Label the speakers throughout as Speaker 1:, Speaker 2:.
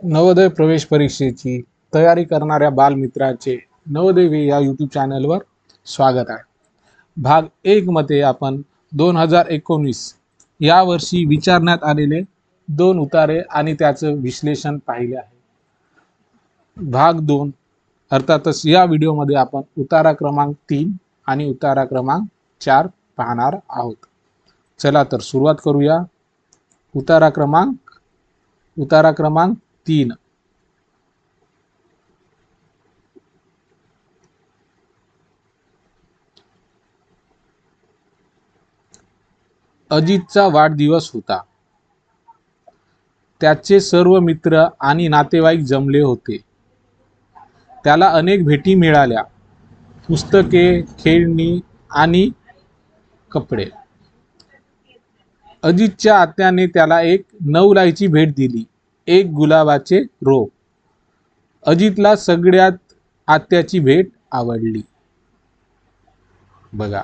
Speaker 1: नवोदय प्रवेश परीक्षेची तयारी करणाऱ्या बालमित्राचे नवोदय या यूट्यूब चॅनलवर स्वागत आहे. भाग 1 मध्ये आपण 2019 या वर्षी विचारण्यात आलेले 2 उतारे आणि त्याचं विश्लेषण पाहिले आहे. भाग 2 अर्थातच या व्हिडिओमध्ये आपण उतारा क्रमांक 3 आणि उतारा क्रमांक 4 पाहणार आहोत. चला तर सुरुवात करूया. उतारा क्रमांक 3. अजितचा वाढदिवस होता. त्याचे सर्व मित्र आणि नातेवाईक जमले होते. त्याला अनेक भेटी मिळाल्या. पुस्तके, खेळणी आणि कपडे. अजितच्या आत्याने त्याला एक नवलाईची भेट दिली, एक गुलाबाचे रोप. अजितला सगळ्यात आत्याची भेट आवडली. बघा,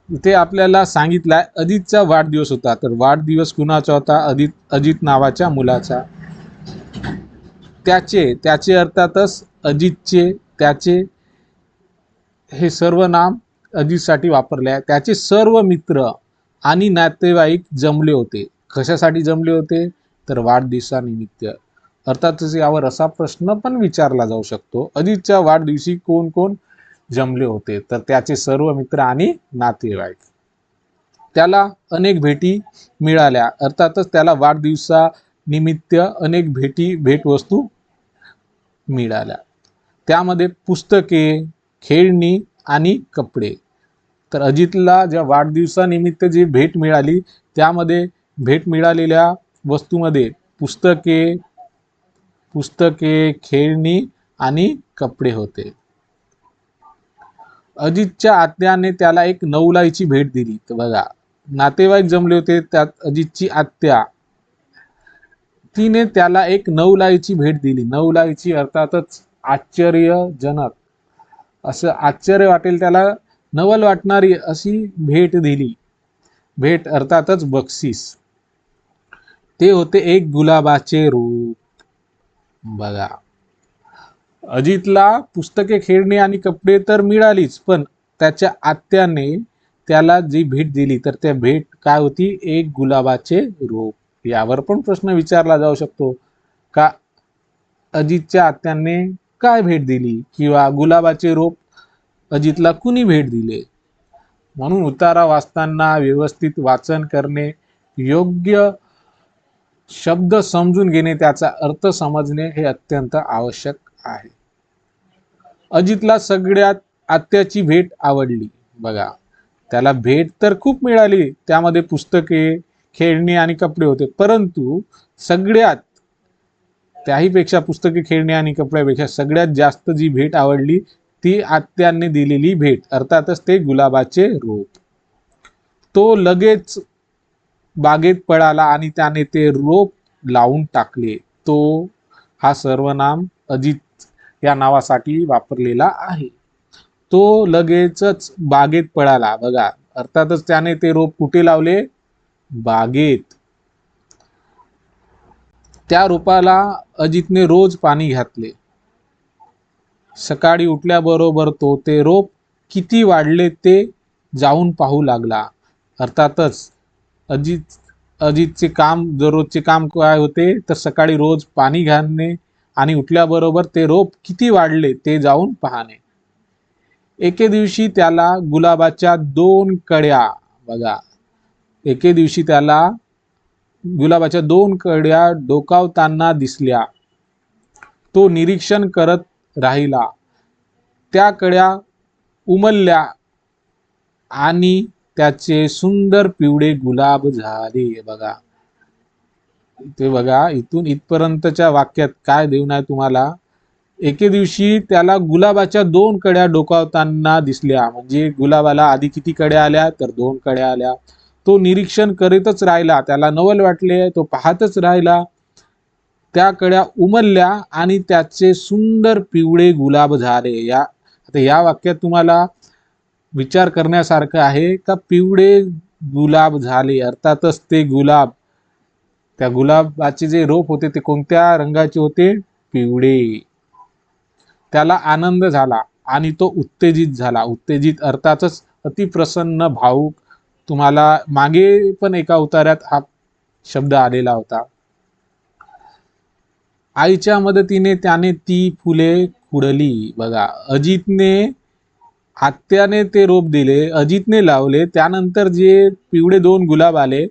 Speaker 1: इथे आपल्याला सांगितलंय अजितचा वाढदिवस होता. तर वाढदिवस कुणाचा होता? अजित नावाच्या मुलाचा. त्याचे अर्थातच अजितचे, त्याचे हे सर्व नाम अजितसाठी वापरले आहे. त्याचे सर्व मित्र आणि नातेवाईक जमले होते. कशासाठी जमले होते? तर वाढदिवसानिमित्त. अर्थातच यावर असा प्रश्न पण विचारला जाऊ शकतो, अजितच्या वाढदिवशी कोण कोण जमले होते? तर त्याचे सर्व मित्र आणि नातेवाईक. त्याला अनेक भेटी मिळाल्या. अर्थातच त्याला वाढदिवसानिमित्त अनेक भेटवस्तू मिळाल्या. त्यामध्ये पुस्तके, खेळणी आणि कपडे. तर अजितला ज्या वाढदिवसानिमित्त जी भेट मिळाली, त्यामध्ये भेट मिळालेल्या वस्तूमध्ये पुस्तके, खेळणी आणि कपडे होते. अजितच्या आत्याने त्याला एक नवलाईची भेट दिली. तर बघा, नातेवाईक जमले होते. त्यात अजितची आत्या, तिने त्याला एक नवलाईची भेट दिली. नवलाईची अर्थातच आश्चर्यजनक, असं आश्चर्य वाटेल त्याला, नवल वाटणारी अशी भेट दिली. भेट अर्थातच बक्षीस. ते होते एक गुलाबाचे रोप. बघा, अजितला पुस्तके, खेळणी आणि कपडे तर मिळालीच, पण त्याच्या आत्याने त्याला जी भेट दिली, तर त्या भेट काय होती? एक गुलाबाचे रोप. यावर पण प्रश्न विचारला जाऊ शकतो का अजितच्या आत्याने काय भेट दिली, किंवा गुलाबाचे रोप अजितला कुणी भेट दिले? म्हणून उतारा वाचताना व्यवस्थित वाचन करणे, योग्य शब्द समजून घेणे, त्याचा अर्थ समजणे हे अत्यंत आवश्यक आहे. अजितला सगळ्यात आत्याची भेट आवडली. बघा, त्याला भेट तर खूप मिळाली. त्यामध्ये पुस्तके, खेळणी आणि कपडे होते, परंतु सगळ्यात, त्याहीपेक्षा पुस्तके, खेळणी आणि कपड्यापेक्षा सगळ्यात जास्त जी भेट आवडली, ती आत्याने दिलेली भेट. अर्थातच ते गुलाबाचे रोप. तो लगेच बागेत पळाला आणि त्याने ते रोप लावून टाकले. तो हा सर्वनाम अजित या नावासाठी वापरलेला आहे. तो लगेचच बागेत पळाला. बघा, अर्थातच त्याने ते रोप कुठे लावले? बागेत. त्या रोपाला अजितने रोज पाणी घातले. सकाळी उठल्याबरोबर तो ते रोप किती वाढले ते जाऊन पाहू लागला. अर्थातच अजितचे काम, दररोजचे काम काय होते? तर सकाळी रोज पाणी घालणे आणि उठल्याबरोबर ते रोप किती वाढले ते जाऊन पाहणे. एके दिवशी त्याला गुलाबाच्या 2 कळ्या, बघा, एके दिवशी त्याला गुलाबाच्या 2 कळ्या डोकावताना दिसल्या. तो निरीक्षण करत राहिला. त्या कळ्या उमलल्या आणि त्याचे सुंदर पिवळे गुलाब झाले. बघा, ते बघा, इथून इथपर्यंतच्या वाक्यात काय देऊन आहे तुम्हाला? एके दिवशी त्याला गुलाबाच्या 2 कळ्या डोकावताना दिसल्या. म्हणजे गुलाबाला आधी किती कळ्या आल्या? तर 2 कळ्या आल्या. तो निरीक्षण करीतच राहिला. त्याला नवल वाटले. तो पाहतच राहिला. त्या कळ्या उमलल्या आणि त्याचे सुंदर पिवळे गुलाब झाले. आता या वाक्यात तुम्हाला विचार करण्यासारखं आहे का पिवळे गुलाब झाले? अर्थातच ते गुलाब त्या गुलाबाचे जे रोप होते ते कोणत्या रंगाचे होते? पिवळे. त्याला आनंद झाला आणि तो उत्तेजित झाला. उत्तेजित अर्थातच अतिप्रसन्न, भावुक. तुम्हाला मागे पण एका उतार्यात हा शब्द आलेला होता. आईच्या मदतीने त्याने ती फुले खुडली. बघा, आत्याने ते रोप दिले, अजितने लावले, त्यानंतर जे पिवळे 2 गुलाब आले,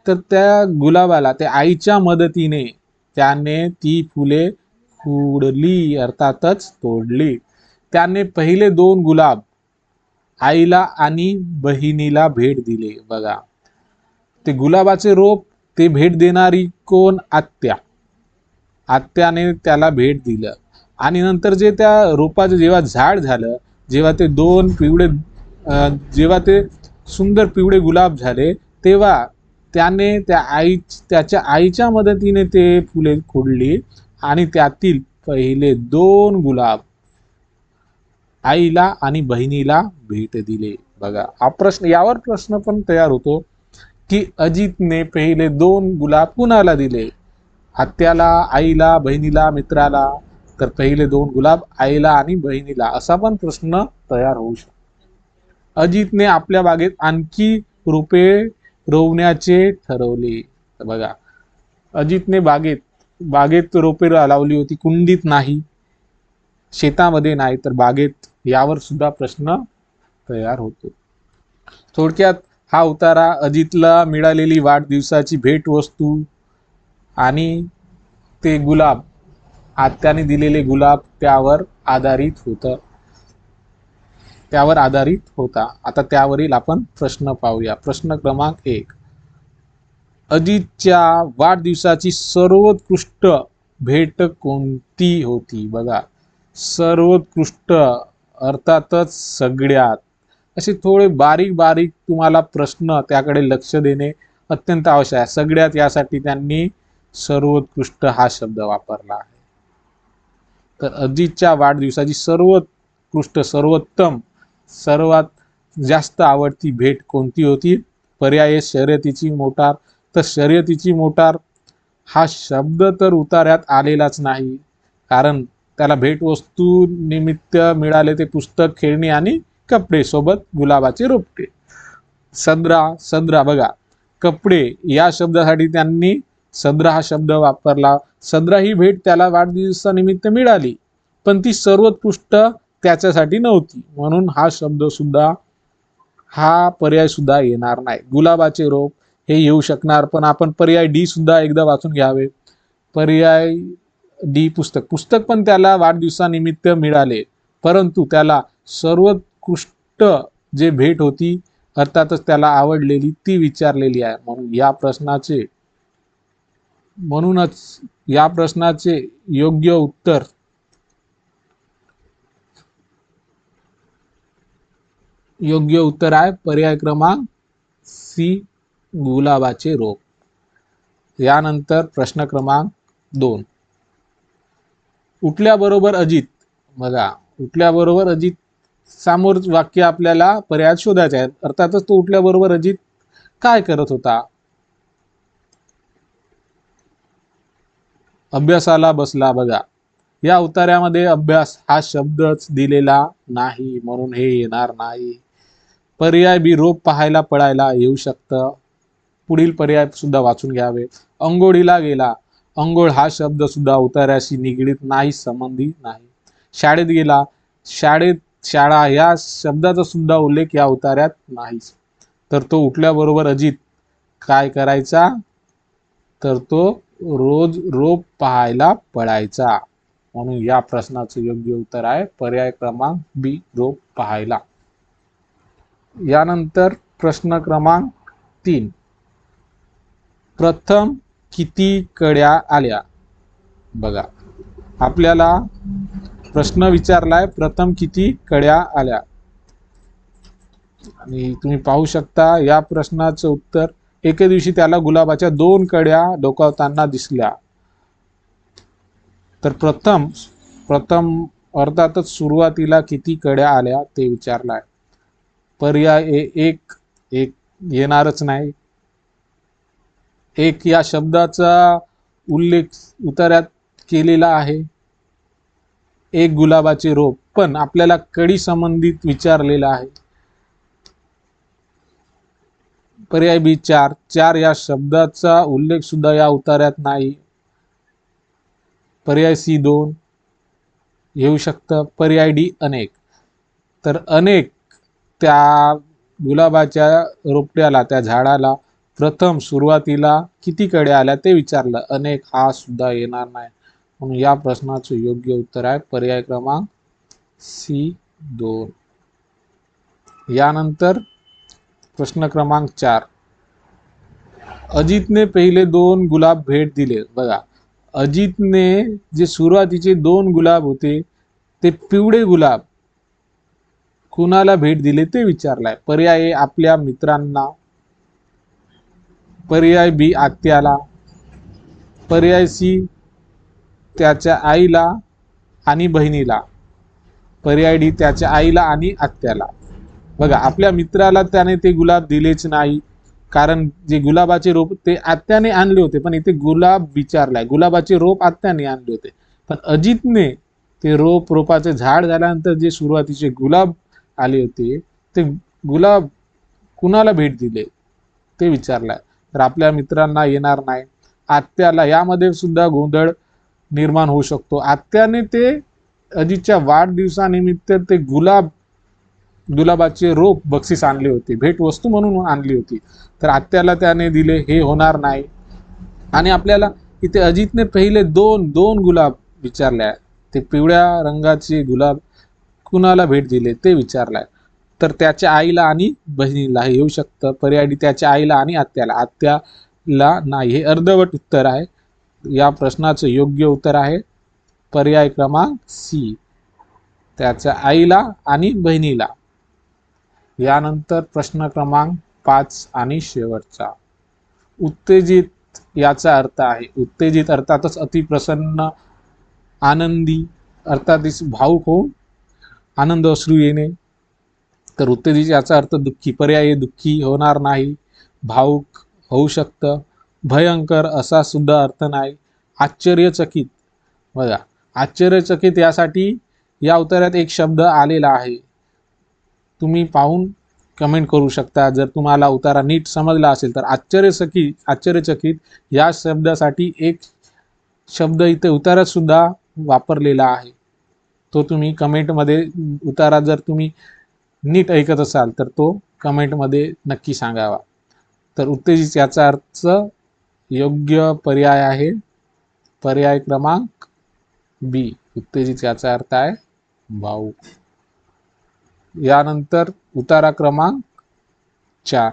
Speaker 1: तर त्या गुलाबाला त्या आईच्या मदतीने त्याने ती फुले खुडली, अर्थातच तोडली. त्याने पहिले 2 गुलाब आईला आणि बहिणीला भेट दिले. बघा, ते गुलाबाचे रोप ते भेट देणारी कोण? आत्या. आत्याने त्याला भेट दिलं आणि नंतर जे त्या रोपाचं जेव्हा झाड झालं, जेव्हा ते 2 पिवळे जेव्हा ते सुंदर पिवळे गुलाब झाले, तेव्हा त्याने त्याच्या आईच्या मदतीने ते फुले खोडली आणि त्यातील पहिले 2 गुलाब आईला आणि बहिणीला भेट दिले. बघा, यावर प्रश्न पण तयार होतो की अजितने पहिले 2 गुलाब कुणाला दिले? आत्याला, आईला, बहिणीला, मित्राला. तर पहिले 2 गुलाब आईला आणि बहिणीला, असा पण प्रश्न तयार होऊ शकतो. अजितने आपल्या बागेत आणखी रोपे रोवण्याचे ठरवले. तर बघा, अजितने बागेत रोपे लावली होती, कुंडीत नाही, शेतामध्ये नाही, तर बागेत. यावर सुद्धा प्रश्न तयार होतो. थोडक्यात हा उतारा अजितला मिळालेली वाढदिवसाची भेटवस्तू आणि ते गुलाब, आत्याने दिलेले गुलाब, त्यावर आधारित होता. आता त्यावरील आपण प्रश्न पाहूया. प्रश्न क्रमांक 1. अजितच्या वाढदिवसाची सर्वोत्कृष्ट भेट कोणती होती? बघा, सर्वोत्कृष्ट अर्थातच सगळ्यात. असे थोडे बारीक बारीक तुम्हाला प्रश्न त्याकडे लक्ष देणे अत्यंत आवश्यक आहे. सगळ्यात यासाठी त्यांनी सर्वोत्कृष्ट हा शब्द वापरला आहे. तर अजितच्या वाढदिवसाची सर्वोत्कृष्ट, सर्वोत्तम, सर्वात जास्त आवडती भेट कोणती होती? पर्याय: शर्यतीची मोटार. तर शर्यतीची मोटार हा शब्द तर उतार्यात आलेलाच नाही, कारण त्याला भेटवस्तू निमित्त मिळाले ते पुस्तक, खेळणी आणि कपडे, सोबत गुलाबाचे रोपटे. सदरा बघा, कपडे या शब्दासाठी त्यांनी सदरा हा शब्द वापरला. सदरा ही भेट त्याला वाढदिवसानिमित्त मिळाली, पण ती सर्वोत्कृष्ट त्याच्यासाठी नव्हती, म्हणून हा पर्याय सुद्धा येणार नाही. गुलाबाचे रोप हे येऊ शकणार, पण आपण पर्याय डी सुद्धा एकदा वाचून घ्यावे. पर्याय डी, पुस्तक पण त्याला वाढदिवसानिमित्त मिळाले, परंतु त्याला सर्वोत्कृष्ट जे भेट होती, अर्थातच त्याला आवडलेली, ती विचारलेली आहे. म्हणूनच या प्रश्नाचे योग्य उत्तर आहे पर्याय क्रमांक सी, गुलाबाचे रोप. यानंतर प्रश्न क्रमांक 2. उठल्याबरोबर अजित. बघा, उठल्याबरोबर अजित समोर वाक्य आपल्याला पर्याय शोधायचे आहेत. अर्थातच तो उठल्याबरोबर अजित काय करत होता? अभ्यासाला बसला. बघा, या उतार्यामध्ये अभ्यास हा शब्दच दिलेला नाही, म्हणून हे येणार नाही. पर्याय बी, रोप पाहायला पळायला येऊ शकतं. पुढील पर्याय सुद्धा वाचून घ्यावे. अंघोळीला गेला. अंघोळ हा शब्द सुद्धा उतार्याशी निगडीत नाही, संबंधित नाही. शाळेत गेला. शाळा या शब्दाचा सुद्धा उल्लेख या उतार्यात नाही. तर तो उठल्याबरोबर अजित काय करायचा? तर तो रोज रोप पाहायला पळायचा. म्हणून या प्रश्नाचं योग्य उत्तर आहे पर्याय क्रमांक बी, रोप पाहायला. यानंतर प्रश्न क्रमांक 3. प्रथम किती कड्या आल्या? बघा, आपल्याला प्रश्न विचारलाय प्रथम किती कड्या आल्या, आणि तुम्ही पाहू शकता या प्रश्नाचं उत्तर: एके दिवशी त्याला गुलाबाच्या 2 कड्या डोकावताना दिसल्या. तर प्रथम अर्थातच सुरुवातीला किती कड्या आल्या ते विचारलाय. पर्याय एक येणारच नाही. एक या शब्दाचा उल्लेख उतार्यात केलेला आहे. एक गुलाबाचे रोप, पण आपल्याला कडी संबंधित विचारलेला आहे. पर्याय बी चार, चार या शब्दाचा उल्लेख सुद्धा या उतार्यात नाही. पर्याय सी दोन येऊ शकतं. पर्याय डी अनेक, तर अनेक त्या गुलाबाच्या रोपट्याला, त्या झाडाला प्रथम सुरुवातीला किती कड्या आल्या ते विचारलं. अनेक हा सुद्धा येणार नाही, म्हणून या प्रश्नाचं योग्य उत्तर आहे पर्याय क्रमांक सी दोन. यानंतर प्रश्न क्रमांक 4. अजितने पहिले 2 गुलाब भेट दिले. बघा, अजितने जे सुरुवातीचे 2 गुलाब होते ते पिवळे गुलाब कुणाला भेट दिले ते विचारलाय. पर्याय A आपल्या मित्रांना, पर्याय बी आत्याला, पर्याय सी त्याच्या आईला आणि बहिणीला, पर्याय डी त्याच्या आईला आणि आत्याला. बघा, आपल्या मित्राला त्याने ते गुलाब दिलेच नाही, कारण जे गुलाबाचे रोप ते आत्याने आणले होते, पण इथे गुलाब विचारलाय. गुलाबाचे रोप आत्याने आणले होते, पण अजितने ते रोपाचे झाड झाल्यानंतर जे सुरुवातीचे गुलाब आले होते ते गुलाब कुणाला भेट दिले ते विचारलाय. तर आपल्या मित्रांना येणार नाही. आत्याला, यामध्ये सुद्धा गोंधळ निर्माण होऊ शकतो. आत्याने ते अजितच्या वाढदिवसानिमित्त ते गुलाबाचे रोप बक्षीस आणले होते, भेट वस्तू म्हणून आणली होती, तर आत्याला त्याने दिले, हे होणार नाही. आणि आपल्याला इथे अजितने पहिले दोन गुलाब विचारले, ते पिवळ्या रंगाचे गुलाब कुणाला भेट दिले ते विचारलाय, तर त्याच्या आईला आणि बहिणीला येऊ शकतं. पर्याय डी त्याच्या आईला आणि आत्याला. आत्याला नाही, हे अर्धवट उत्तर आहे. या प्रश्नाचं योग्य उत्तर आहे पर्याय क्रमांक सी, त्याच्या आईला आणि बहिणीला. यानंतर प्रश्न क्रमांक 5 आणि शेवटचा. उत्तेजित याचा अर्थ आहे. उत्तेजित अर्थातच अतिप्रसन्न, आनंदी, अर्थातच भावुक होऊन आनंद अश्रू येणे. तर उत्तेजित याचा अर्थ दुःखी. पर्याय दुःखी होणार नाही, भावुक होऊ शकतं. भयंकर असा सुद्धा अर्थ नाही. आश्चर्यचकित, बघा, आश्चर्यचकित यासाठी या उत्तरात एक शब्द आलेला आहे, तुम्ही पाहून कमेंट करू शकता. जर तुम्हाला उतारा नीट समजला असेल तर आश्चर्यचकित या शब्दासाठी एक शब्द इथे उतारात सुद्धा वापरलेला आहे, तो तुम्ही कमेंटमध्ये, उतारा जर तुम्ही नीट ऐकत असाल तर तो कमेंटमध्ये नक्की सांगावा. तर उत्तेजित याचा अर्थ योग्य पर्याय आहे पर्याय क्रमांक बी. उत्तेजित याचा अर्थ आहे भावुक. यानंतर उतारा क्रमांक 4.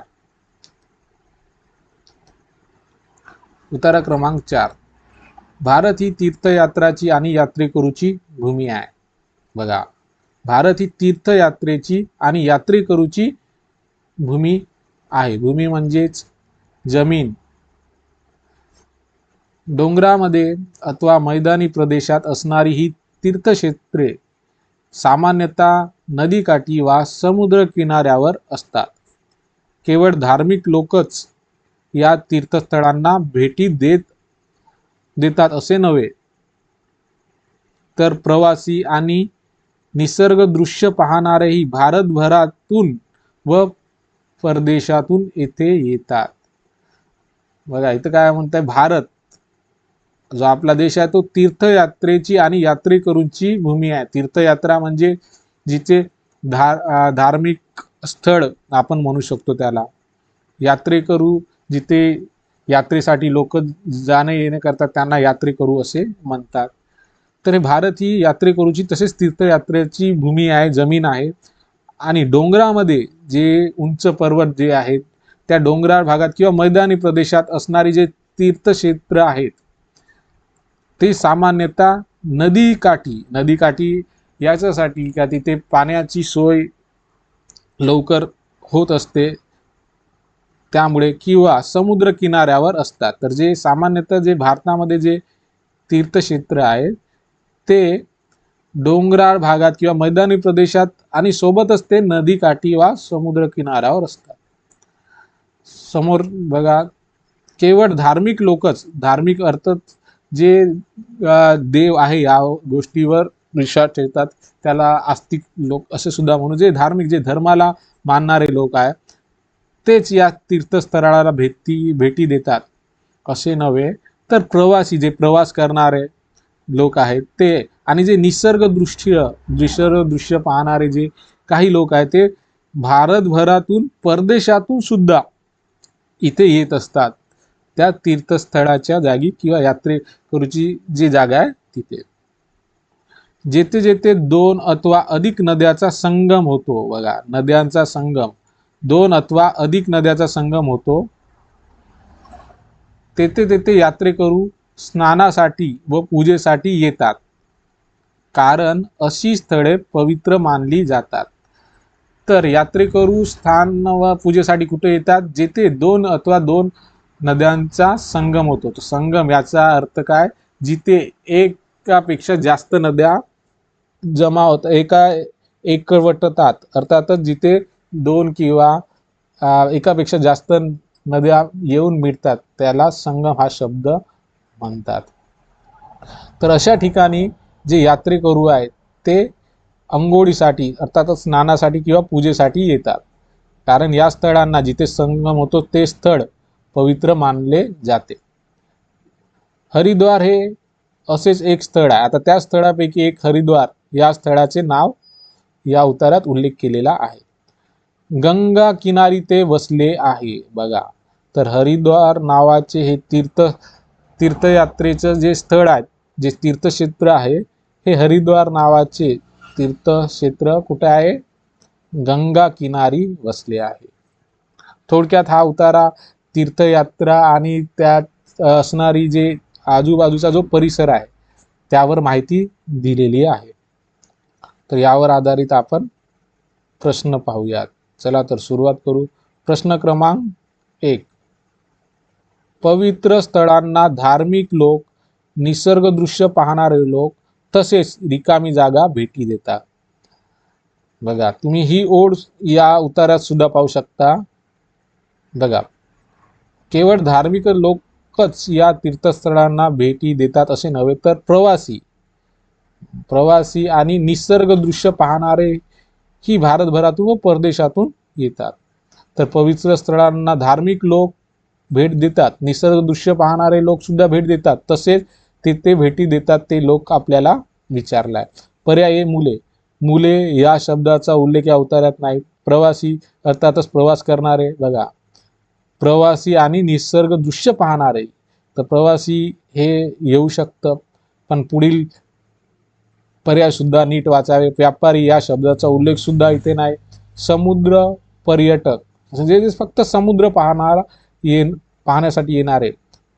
Speaker 1: उतारा क्रमांक 4. भारत ही तीर्थयात्राची आणि यात्रेकरूची भूमी आहे. बघा, भारत ही तीर्थयात्रेची आणि यात्रेकरूची भूमी आहे. भूमी म्हणजेच जमीन. डोंगरामध्ये अथवा मैदानी प्रदेशात असणारी ही तीर्थक्षेत्रे सामान्यतः नदीकाठी वा समुद्र किनाऱ्यावर असतात. केवळ धार्मिक लोकच या तीर्थस्थळांना भेटी देतात असे नव्हे, तर प्रवासी आणि निसर्ग दृश्य पाहणारेही भारतभरातून व परदेशातून येथे येतात. बघा, इथं काय म्हणताय, भारत जो आपला देश आहे तो तीर्थयात्रेची आणि यात्रेकरूंची भूमी आहे. तीर्थयात्रा म्हणजे जिथे धार्मिक स्थळ आपण म्हणू शकतो त्याला. यात्रेकरू जिथे यात्रेसाठी लोक जाणे येणे करतात त्यांना यात्रेकरू असे म्हणतात. तर हे भारत ही यात्रेकरूची तसेच तीर्थयात्रेची भूमी आहे, जमीन आहे. आणि डोंगरामध्ये जे उंच पर्वत जे आहेत त्या डोंगराळ भागात किंवा मैदानी प्रदेशात असणारी जे तीर्थक्षेत्र आहेत ते सामान्यतः नदीकाठी याच्यासाठी का तिथे पाण्याची सोय लवकर होत असते त्यामुळे, किंवा समुद्र किनाऱ्यावर असतात. तर जे सामान्यतः जे भारतामध्ये जे तीर्थक्षेत्र आहेत ते डोंगराळ भागात किंवा मैदानी प्रदेशात आणि सोबतच ते नदीकाठी वा समुद्र किनाऱ्यावर असतात. समोर बघा केवळ धार्मिक लोकच, धार्मिक अर्थात जे देव आहे या गोष्टीवर विश्वास ठेवतात त्याला आस्तिक लोक असे सुद्धा म्हणू, जे धार्मिक जे धर्माला मानणारे लोक आहे तेच या तीर्थस्थळाला भेटी देतात असे नव्हे, तर प्रवासी जे प्रवास करणारे लोक आहेत ते, आणि जे निसर्ग दृश्य पाहणारे जे काही लोक आहेत ते भारतभरातून परदेशातून सुद्धा इथे येत असतात त्या तीर्थस्थळाच्या जागी किंवा यात्रेकरूची जी जागा आहे तिथे. जेथे जेथे दोन अथवा अधिक नद्याचा संगम होतो, बघा नद्यांचा संगम, दोन अथवा अधिक नद्याचा संगम होतो, तेथे तेथे यात्रेकरू स्नानासाठी व पूजेसाठी येतात, कारण अशी स्थळे पवित्र मानली जातात. तर यात्रेकरू स्थान व पूजेसाठी कुठे येतात? जेथे दोन अथवा दोन नद्यांचा संगम होतो. तो संगम याचा अर्थ काय? जिथे एकापेक्षा जास्त नद्या जमा होतात, एकवटतात, अर्थातच जिथे दोन किंवा एकापेक्षा जास्त नद्या येऊन मिळतात त्याला संगम हा शब्द म्हणतात. तर अशा ठिकाणी जे यात्रेकरू आहेत ते अंघोळीसाठी अर्थातच स्नानासाठी किंवा पूजेसाठी येतात, कारण या स्थळांना जिथे संगम होतो ते स्थळ पवित्र मानले जाते. हरिद्वार हे असेच एक स्थळ आहे. आता त्या स्थळापैकी एक हरिद्वार या स्थळाचे नाव या उतारात उल्लेख केलेला आहे. गंगा किनारी ते वसले आहे, बघा. तर हरिद्वार नावाचे हे तीर्थयात्रेचं जे स्थळ आहे, जे तीर्थक्षेत्र आहे, हे हरिद्वार नावाचे तीर्थक्षेत्र कुठे आहे? गंगा किनारी वसले आहे. थोडक्यात हा उतारा तीर्थयात्रा आणि त्यात असणारी जे आजूबाजूचा जो परिसर आहे त्यावर माहिती दिलेली आहे. तर यावर आधारित आपण प्रश्न पाहूयात. चला तर सुरुवात करू. प्रश्न क्रमांक 1. पवित्र स्थळांना धार्मिक लोक, निसर्गदृश्य पाहणारे लोक तसेच रिकामी जागा भेटी देतात. बघा तुम्ही ही ओळ या उतारात सुद्धा पाहू शकता. बघा, केवळ धार्मिक लोकच या तीर्थस्थळांना भेटी देतात असे नव्हे, तर प्रवासी आणि निसर्गदृश्य पाहणारे ही भारतभरातून व परदेशातून येतात. तर पवित्र स्थळांना धार्मिक लोक भेट देतात, निसर्गदृश्य पाहणारे लोक सुद्धा भेट देतात, तसेच तिथे भेटी देतात ते लोक आपल्याला विचारलाय. पर्याय मुले या शब्दाचा उल्लेख या उतार्यात नाही. प्रवासी अर्थातच प्रवास करणारे, बघा प्रवासी आणि निसर्गदृश्य पाहणारे, तर प्रवासी हे येऊ शकतं, पण पुढील पर्याय सुद्धा नीट वाचावे. व्यापारी या शब्दाचा उल्लेख सुद्धा इथे नाही. समुद्र पर्यटक म्हणजे फक्त समुद्र पाहण्यासाठी येणारे,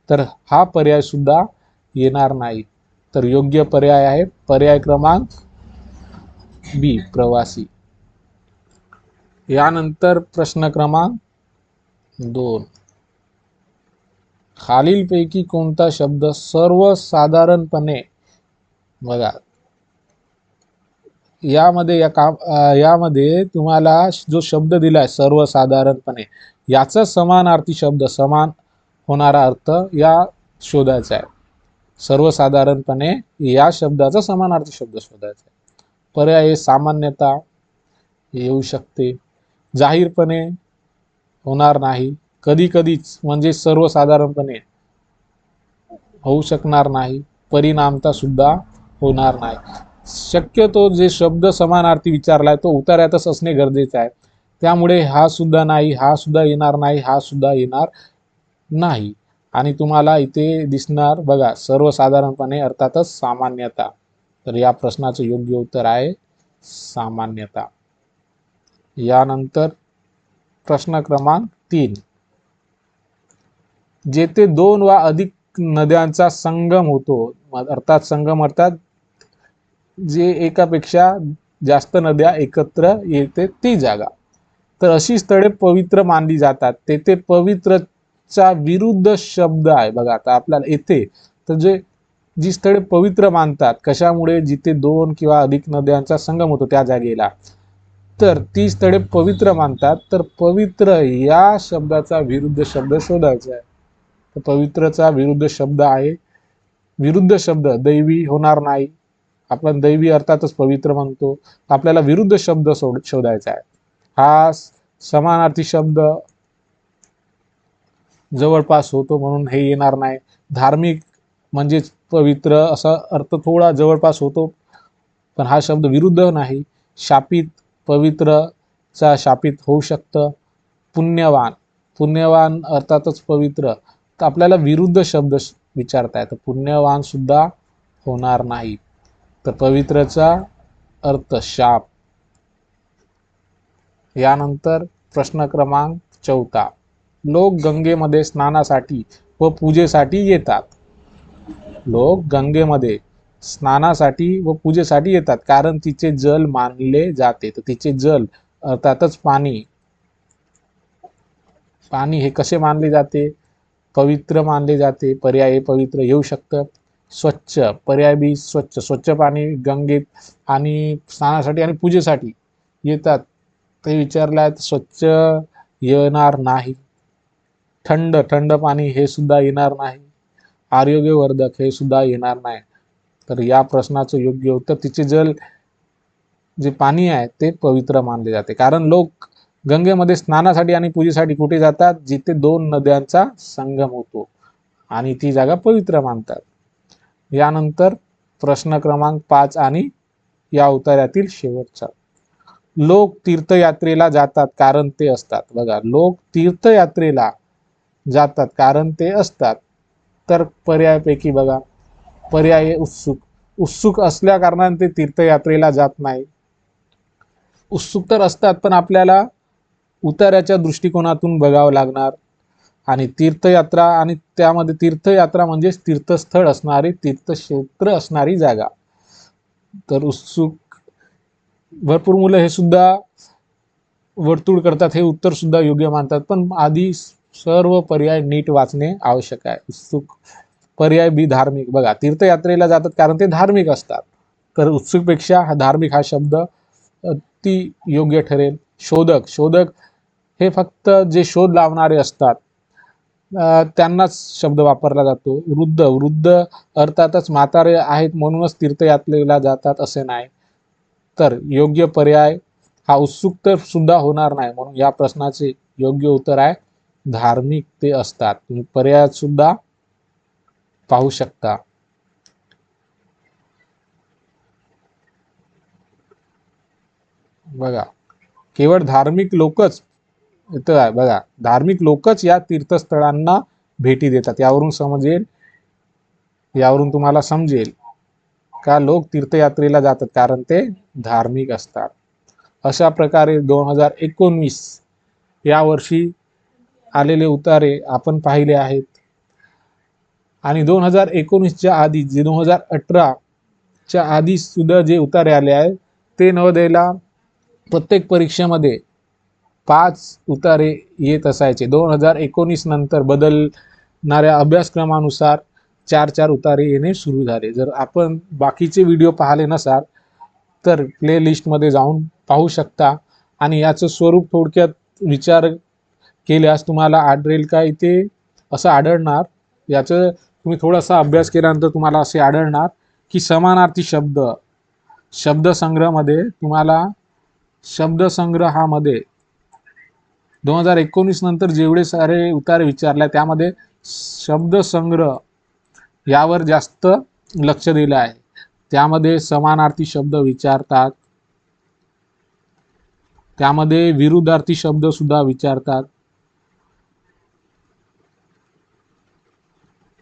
Speaker 1: तर हा पर्याय सुद्धा येणार नाही. तर योग्य पर्याय आहे पर्याय क्रमांक बी, प्रवासी. यानंतर प्रश्न क्रमांक 2. खालीलपैकी कोणता शब्द सर्वसाधारणपणे, बघा यामध्ये तुम्हाला जो शब्द दिलाय सर्वसाधारणपणे, याचा समानार्थी शब्द, समान होणारा अर्थ या शोधायचा आहे. सर्वसाधारणपणे या शब्दाचा समानार्थी शब्द शोधायचा आहे. पर्याय सामान्यता येऊ शकते, जाहीरपणे होणार नाही, कधी कधीच म्हणजे सर्वसाधारणपणे होऊ शकणार नाही, परिणामता सुद्धा होणार नाही. शक्यतो जे शब्द समानार्थी विचारलाय तो उतार्यातच असणे गरजेचे आहे. त्यामुळे हा सुद्धा नाही, हा सुद्धा येणार नाही, हा सुद्धा येणार नाही. आणि तुम्हाला इथे दिसणार बघा सर्वसाधारणपणे अर्थातच सामान्यता. तर या प्रश्नाचे योग्य उत्तर आहे सामान्यता. यानंतर प्रश्न क्रमांक 3. जेथे दोन वा अधिक नद्यांचा संगम होतो, अर्थात जे एकापेक्षा जास्त नद्या एकत्र येते ती जागा, तर अशी स्थळे पवित्र मानली जातात. तेथे पवित्रचा विरुद्ध शब्द आहे. बघा आता आपल्याला येथे तर जी स्थळे पवित्र मानतात, कशामुळे? जिथे दोन किंवा अधिक नद्यांचा संगम होतो त्या जागेला, तर ती स्थळे पवित्र मानतात. तर पवित्र या शब्दाचा विरुद्ध शब्द शोधायचा आहे. तर पवित्रचा विरुद्ध शब्द आहे, विरुद्ध शब्द दैवी होणार नाही. आपण दैवी अर्थातच पवित्र म्हणतो, आपल्याला विरुद्ध शब्द शोधायचा आहे. हा समानार्थी शब्द जवळपास होतो म्हणून हे येणार नाही. धार्मिक म्हणजेच पवित्र असा अर्थ थोडा जवळपास होतो, पण हा शब्द विरुद्ध नाही. शापित पवित्रचा शापित होऊ शकतं. पुण्यवान, पुण्यवान अर्थातच पवित्र, तर आपल्याला विरुद्ध शब्द विचारता येतं, पुण्यवान सुद्धा होणार नाही. तर पवित्रचा अर्थ शाप. यानंतर प्रश्न क्रमांक 4. लोक गंगेमध्ये स्नानासाठी व पूजेसाठी येतात. लोक गंगेमध्ये स्नानासाठी व पूजेसाठी येतात कारण तिचे जल मानले जाते. तर तिचे जल अर्थातच पाणी, पाणी हे कसे मानले जाते? पवित्र मानले जाते. पर्याय पवित्र येऊ शकतं. स्वच्छ, पर्याय बी स्वच्छ, स्वच्छ पाणी गंगेत आणि स्नानासाठी आणि पूजेसाठी येतात ते विचारल्यात, स्वच्छ येणार नाही. थंड, थंड पाणी हे सुद्धा येणार नाही. आरोग्यवर्धक हे सुद्धा येणार नाही. तर या प्रश्नाचं योग्य उत्तर तिचे जल जे पाणी आहे ते पवित्र मानले जाते. कारण लोक गंगेमध्ये स्नानासाठी आणि पूजेसाठी कुठे जातात? जिथे दोन नद्यांचा संगम होतो आणि ती जागा पवित्र मानतात. यानंतर प्रश्न क्रमांक 5 आणि या उतार्यातील शेवटचा. लोक तीर्थयात्रेला जातात कारण ते असतात. बघा, लोक तीर्थयात्रेला जातात कारण ते असतात. तर पर्यायापैकी बघा, पर्याय उत्सुक, उत्सुक असल्या कारणाने ते तीर्थयात्रेला जात नाही. उत्सुक तर असतात पण आपल्याला उतार्याच्या दृष्टिकोनातून बघावं लागणार. आणि तीर्थयात्रा, आणि त्यामध्ये तीर्थयात्रा म्हणजेच तीर्थस्थळ असणारी, तीर्थक्षेत्र असणारी जागा. तर उत्सुक, भरपूर मुलं हे सुद्धा वर्तुळ करतात, हे उत्तर सुद्धा योग्य मानतात, पण आधी सर्व पर्याय नीट वाचणे आवश्यक आहे. उत्सुक, पर्याय बी धार्मिक. बघा, तीर्थयात्रेला जातात कारण ते धार्मिक असतात, तर उत्सुकपेक्षा हा धार्मिक हा शब्द ती योग्य ठरेल. शोधक, शोधक हे फक्त जे शोध लावणारे असतात त्यांनाच शब्द वापरला जातो. वृद्ध, वृद्ध अर्थातच म्हातारे आहेत म्हणूनच तीर्थयात्रेला जातात असे नाही. तर योग्य पर्याय हा उत्सुक तर सुद्धा होणार नाही, म्हणून या प्रश्नाचे योग्य उत्तर आहे धार्मिक ते असतात. तुम्ही पर्यायात सुद्धा पाहू शकता. बघा, केवळ धार्मिक लोकच इथं आहे. बघा, धार्मिक लोकच या तीर्थस्थळांना भेटी देतात. यावरून तुम्हाला समजेल का लोक तीर्थयात्रेला जातात कारण ते धार्मिक असतात. अशा प्रकारे 2019 या वर्षी आलेले उतारे आपण पाहिले आहेत. आणि 2019च्या आधी जे 2018च्या आधी सुद्धा जे उतारे आले आहेत ते नवोदयला प्रत्येक परीक्षेमध्ये 5 उतारे येत असायचे. 2019 नंतर बदलणाऱ्या अभ्यासक्रमानुसार 4-4 उतारे येणे सुरू झाले. जर आपण बाकीचे व्हिडिओ पाहिले नसाल तर प्लेलिस्टमध्ये जाऊन पाहू शकता. आणि याचं स्वरूप थोडक्यात विचार केल्यास तुम्हाला आढळेल का, इथे असं आढळणार, याचं तुम्ही थोडासा अभ्यास केल्यानंतर तुम्हाला असे आढळणार की समानार्थी शब्द, शब्दसंग्रहामध्ये तुम्हाला, शब्दसंग्रहामध्ये 2019 नंतर जेवढे सारे उतारे विचारले त्यामध्ये शब्दसंग्रह यावर जास्त लक्ष दिलं आहे. त्यामध्ये समानार्थी शब्द विचारतात, त्यामध्ये विरुद्धार्थी शब्द सुद्धा विचारतात,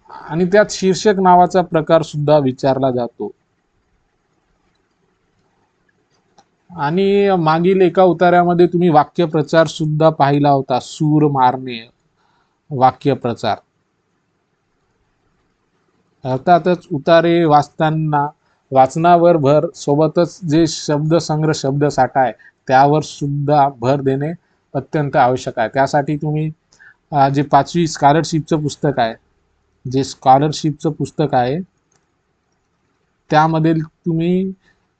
Speaker 1: आणि त्यात शीर्षक नावाचा प्रकार सुद्धा विचारला जातो. आणि मागील एका उतार्यामध्ये तुम्ही वाक्यप्रचार सुद्धा पाहिला होता. सूर मारणे, वाक्यप्रचार. अर्थातच उतारे वाचताना वाचनावर भर सोबतच जे शब्दसंग्रह, शब्दसाठा आहे त्यावर सुद्धा भर देणे अत्यंत आवश्यक आहे. त्यासाठी तुम्ही जे 5वी स्कॉलरशिपचं पुस्तक आहे, जे स्कॉलरशिपचं पुस्तक आहे त्यामध्ये तुम्ही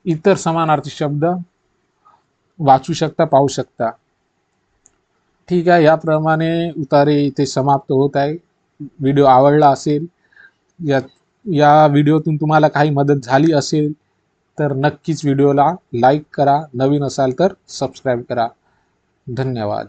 Speaker 1: इतर समानार्थी शब्द वाचू शकता, पाहू शकता. ठीक आहे, याप्रमाणे उतारे इथे समाप्त होत आहे. व्हिडिओ आवडला असेल, या या व्हिडिओतून तुम्हाला काही मदत झाली असेल तर नक्कीच व्हिडिओला लाईक करा, नवीन असाल तर सबस्क्राईब करा. धन्यवाद.